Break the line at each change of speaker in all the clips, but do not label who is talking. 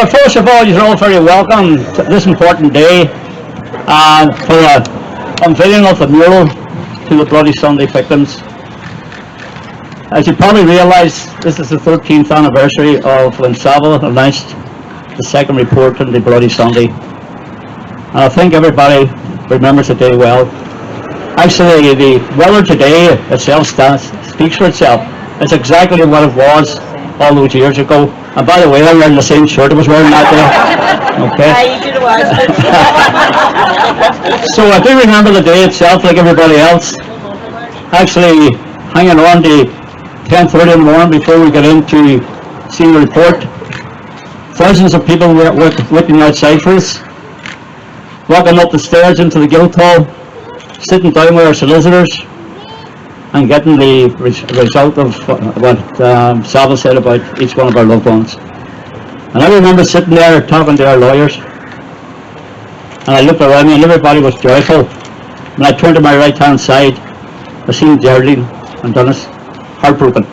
Well, first of all, you're all very welcome to this important day for the unveiling of the mural to the Bloody Sunday victims. As you probably realise, this is the 13th anniversary of when Savile announced the second report on the Bloody Sunday. And I think everybody remembers the day well. Actually, the weather today itself speaks for itself. It's exactly what it was all those years ago. And by the way, I'm wearing the same shirt I was wearing that day. Okay. So I do remember the day itself, like everybody else. Actually, hanging on to 10:30 in the morning before we got in to see the report. Thousands of people were waiting outside for us. Walking up the stairs into the Guildhall, sitting down with our solicitors, and getting the result of what Savile said about each one of our loved ones. And I remember sitting there talking to our lawyers, and I looked around me and everybody was joyful. When I turned to my right hand side, I seen Geraldine and Dennis, heartbroken.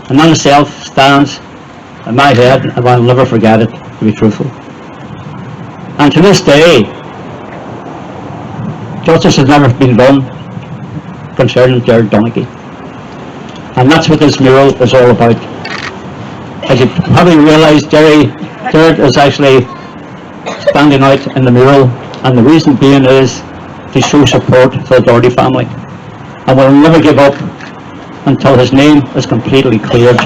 And on itself stands in my head, and I'll never forget it, to be truthful. And to this day, justice has never been done concerning Jared Doherty. And that's what this mural is all about. As you probably realise, Jared is actually standing out in the mural, and the reason being is to show support for the Doherty family. And we'll never give up until his name is completely cleared.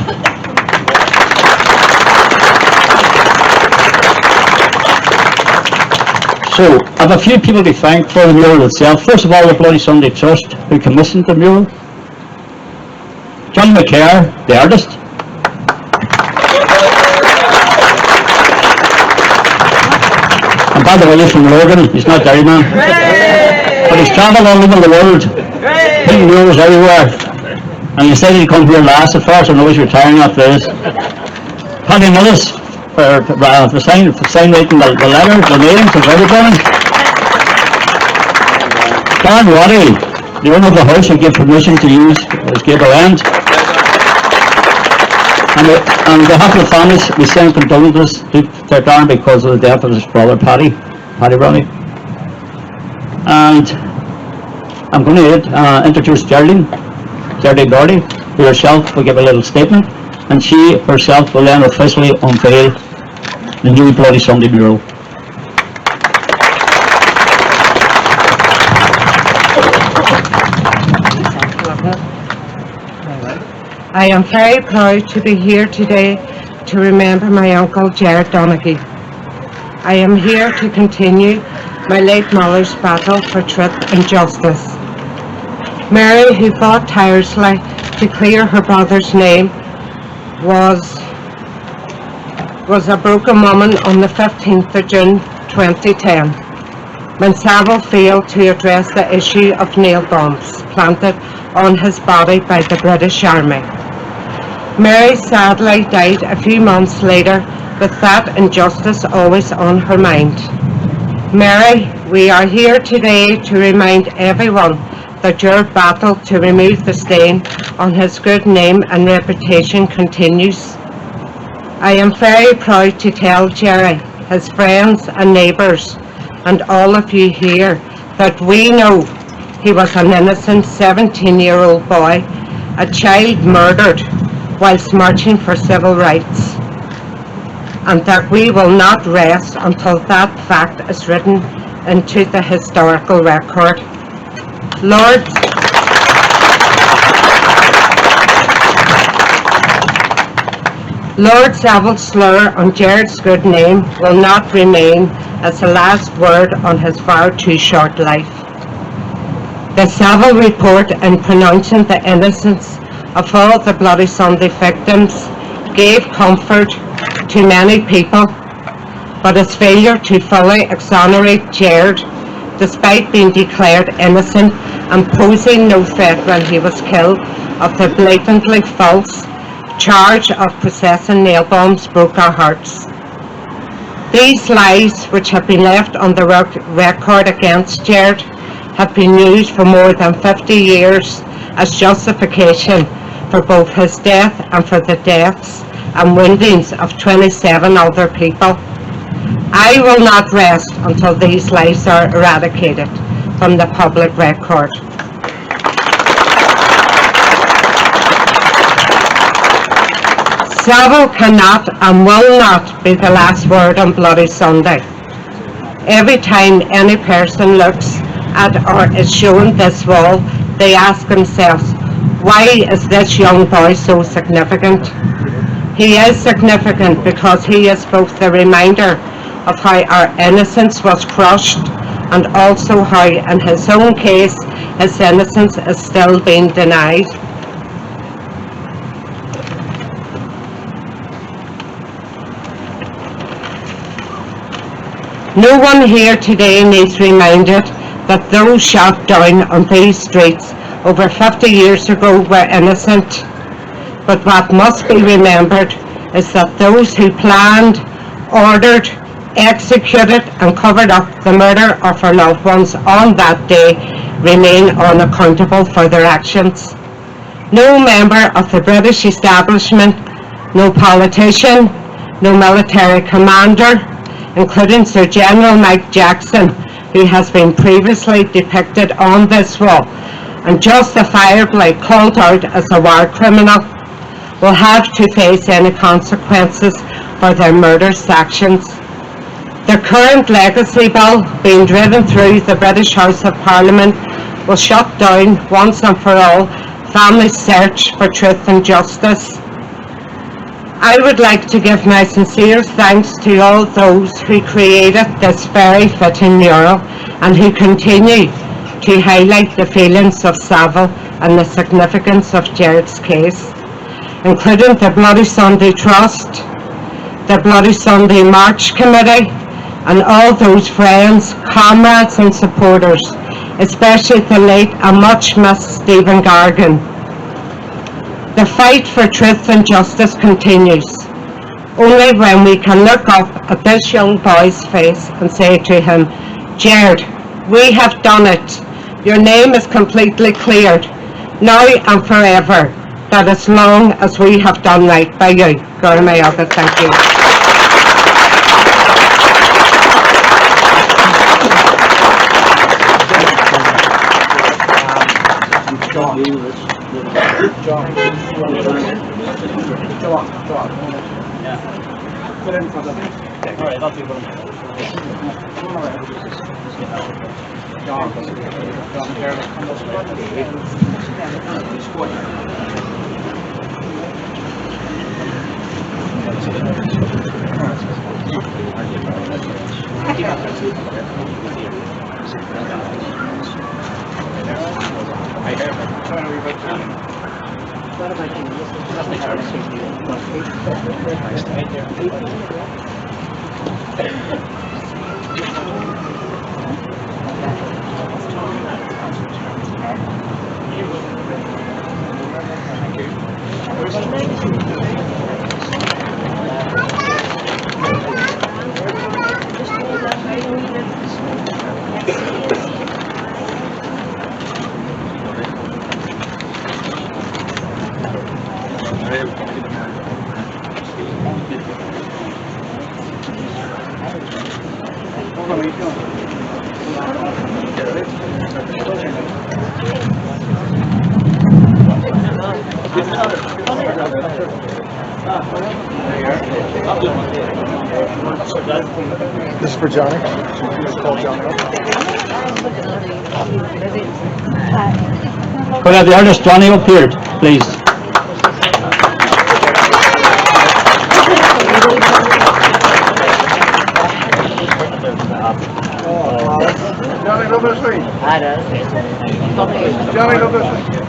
So, I have a few people to thank for the mural itself. First of all, the Bloody Sunday Trust, who commissioned the mural. Jonny McKerr, the artist. And by the way, he's from Logan, he's not Derryman. But he's travelled all over the world, painting murals everywhere. And he said he'd come here last, as far as I know he's retiring after this. Paddy Millis, for signing the letter, the names of everybody. John Roddy, the owner of the house, who gave permission to use his gable end. And on behalf of the families, we send condolences to Darren because of the death of his brother, Paddy Roddy. And I'm going to introduce Geraldine Doherty, who herself will give a little statement, and she herself will then officially unveil the new Bloody Sunday mural.
I am very proud to be here today to remember my uncle Jared Doherty. I am here to continue my late mother's battle for truth and justice. Mary, who fought tirelessly to clear her brother's name, was a broken woman on the 15th of June 2010 when Savile failed to address the issue of nail bombs planted on his body by the British Army. Mary sadly died a few months later with that injustice always on her mind. Mary, we are here today to remind everyone that your battle to remove the stain on his good name and reputation continues. I am very proud to tell Jerry, his friends and neighbours, and all of you here, that we know he was an innocent 17-year-old boy, a child murdered whilst marching for civil rights, and that we will not rest until that fact is written into the historical record. Lord Savile's slur on Jared's good name will not remain as the last word on his far too short life. The Savile report, in pronouncing the innocence of all the Bloody Sunday victims, gave comfort to many people, but his failure to fully exonerate Jared, despite being declared innocent and posing no threat when he was killed, of the blatantly false charge of possessing nail bombs, broke our hearts. These lies, which have been left on the record against Jared, have been used for more than 50 years as justification for both his death and for the deaths and woundings of 27 other people. I will not rest until these lives are eradicated from the public record. Savile cannot and will not be the last word on Bloody Sunday. Every time any person looks at or is shown this wall, they ask themselves, why is this young boy so significant? He is significant because he is both the reminder of how our innocence was crushed and also how, in his own case, his innocence is still being denied. No one here today needs reminded that those shot down on these streets over 50 years ago were innocent. But what must be remembered is that those who planned, ordered, executed and covered up the murder of our loved ones on that day remain unaccountable for their actions. No member of the British establishment, no politician, no military commander, including Sir General Mike Jackson, who has been previously depicted on this wall and justifiably called out as a war criminal, will have to face any consequences for their murderous actions. The current legacy bill being driven through the British House of Parliament will shut down once and for all families' search for truth and justice. I would like to give my sincere thanks to all those who created this very fitting mural and who continue to highlight the feelings of Savile and the significance of Gerald's case, including the Bloody Sunday Trust, the Bloody Sunday March Committee, and all those friends, comrades and supporters, especially the late and much missed Stephen Gargan. The fight for truth and justice continues. Only when we can look up at this young boy's face and say to him, Gerald, we have done it. Your name is completely cleared, now and forever, that as long as we have done right by you. Gormayaga, thank you.
This is for Jonny. Call Jonny up.
Could I have the artist Jonny up here, please?
Jonny, look this way. Jonny, look this way.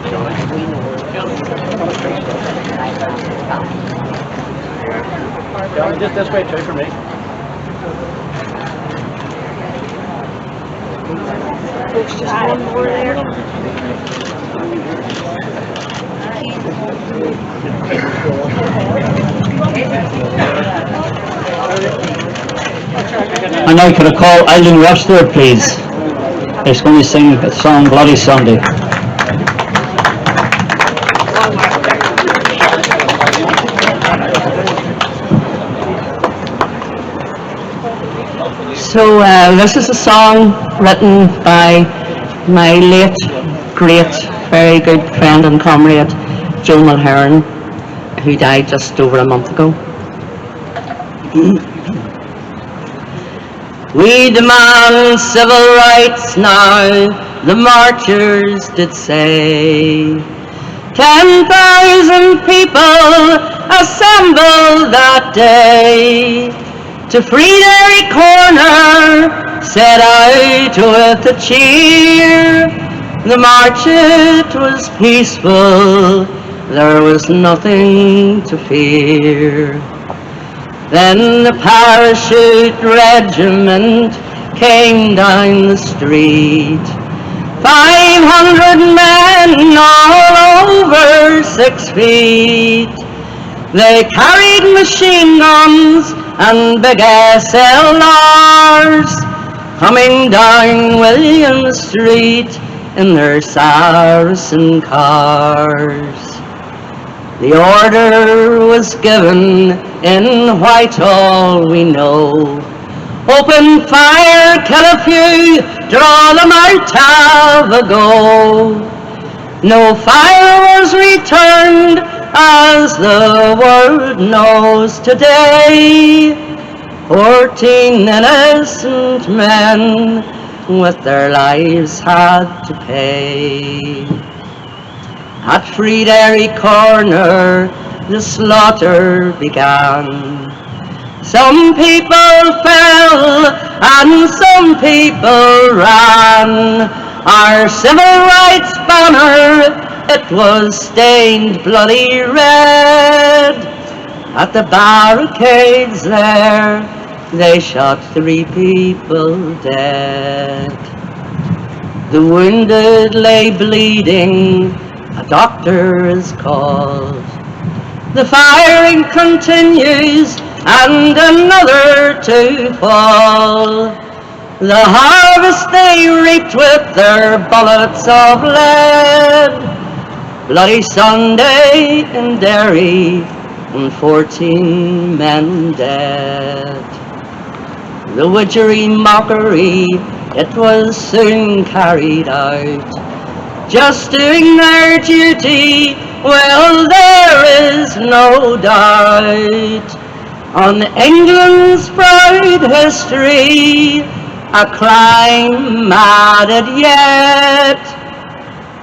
Jonny, just this way too for me.
There's just one more there.
And now could I call Eileen Webster, please? She's going to sing the song Bloody Sunday.
So this is a song written by my late, great, very good friend and comrade, Joe McKerr, who died just over a month ago. We demand civil rights now, the marchers did say. 10,000 people assembled that day to free Derry Corner, set out with a cheer. The march, it was peaceful, there was nothing to fear. Then the parachute regiment came down the street. 500 men all over 6 feet. They carried machine guns and big SLRs, coming down William Street in their Saracen cars. The order was given in Whitehall, we know. Open fire, kill a few, draw them out, have a go. No fire was returned, as the world knows today. 14 innocent men with their lives had to pay. At Free Derry Corner, the slaughter began. Some people fell and some people ran. Our civil rights banner, it was stained bloody red. At the barricades there, they shot 3 people dead. The wounded lay bleeding, a doctor is called. The firing continues and another to fall. The harvest they reaped with their bullets of lead. Bloody Sunday in Derry and 14 men dead. The witchery mockery, it was soon carried out. Just doing their duty, well, there is no doubt. On England's proud history, a crime added yet.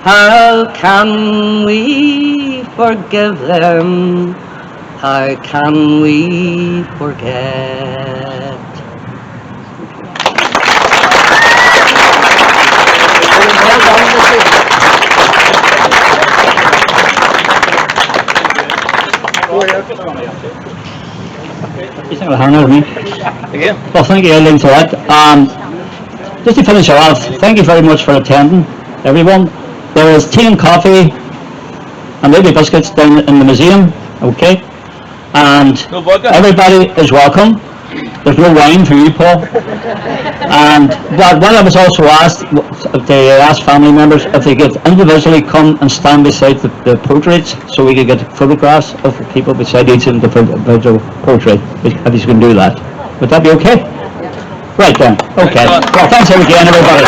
How can we forgive them? How can we forget?
You think I'll hang over me?
Again?
Well, thank you, Eileen, for that. Just to finish off, thank you very much for attending, everyone. There is tea and coffee and maybe biscuits down in the museum, okay? And
No vodka?
everybody is welcome. There's no wine for you, Paul. And but one of us also asked, if they asked family members if they could individually come and stand beside the portraits so we could get photographs of the people beside each individual portrait, if you can do that. Would that be okay? Right then, okay. Well, thanks again, everybody.